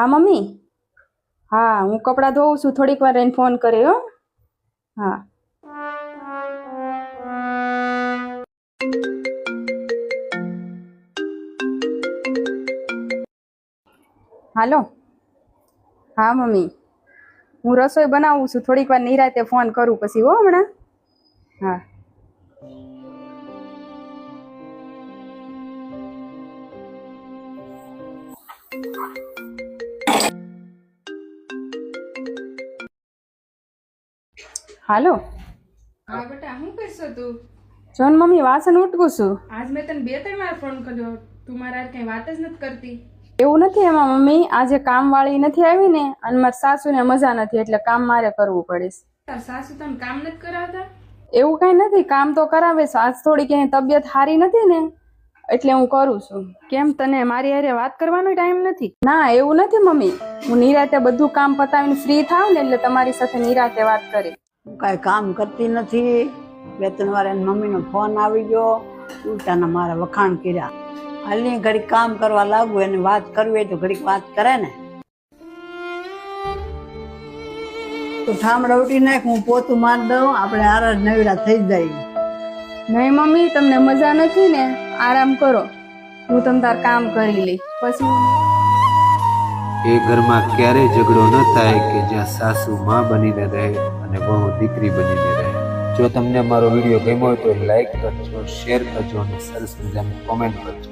હા મમ્મી. હા હું કપડાં ધોઉં છું, થોડીક વાર રહીને ફોન કરે હો. હા. હાલો. હા મમ્મી, હું રસોઈ બનાવું છું, થોડીક વાર નિરાતે ફોન કરું પછી હો હમણાં. હા. હાલો. હા બેટા, શું કરશો તું? જોન મમ્મી વાસણ ઉટકું છું. આજ મેં તને 2-3 વાર ફોન કર્યો, તું મારા કઈ વાત જ નથી કરતી. એવું નથી એમાં મમ્મી, આજે કામવાળી નથી આવી ને અને મારા સાસુને મજા નથી એટલે કામ મારે કરવું પડે છે. તાર સાસુ તને કામ નથી કરાવતા? એવું કઈ નથી, કામ તો કરાવે છે. આજ થોડીક એની તબિયત સારી નથી ને એટલે હું કરું છું. કેમ તને મારી હારે વાત કરવાનો ટાઈમ નથી? ના એવું નથી મમ્મી, હું નિરાતે બધું કામ પતાવીને ફ્રી થાવ ને એટલે તમારી સાથે નિરાતે વાત કરી. હું કાંઈ કામ કરતી નથી. 2-3 વાર એની મમ્મીનો ફોન આવી ગયો, ઉલટાના મારા વખાણ કર્યા. હાલની ઘડીક કામ કરવા લાગુ, એને વાત કરવી હોય તો ઘડીક વાત કરે ને. તું ઠામડા ઉઠી નાખ, હું પોતું મારી દઉં, આપણે આરા નવરા થઈ જાય. નહીં મમ્મી, તમને મજા નથી ને, આરામ કરો, હું તમ તાર કામ કરી લઈ પછી. એ ઘરમાં ક્યારેય ઝઘડો ન થાય કે જ્યાં સાસુ માં બનીને રહે અને વહુ દીકરી બનીને રહે. જો તમને મારો વિડીયો ગમ્યો હોય તો લાઈક કરજો, શેર કરજો અને સરસ મજાની કોમેન્ટ કરજો.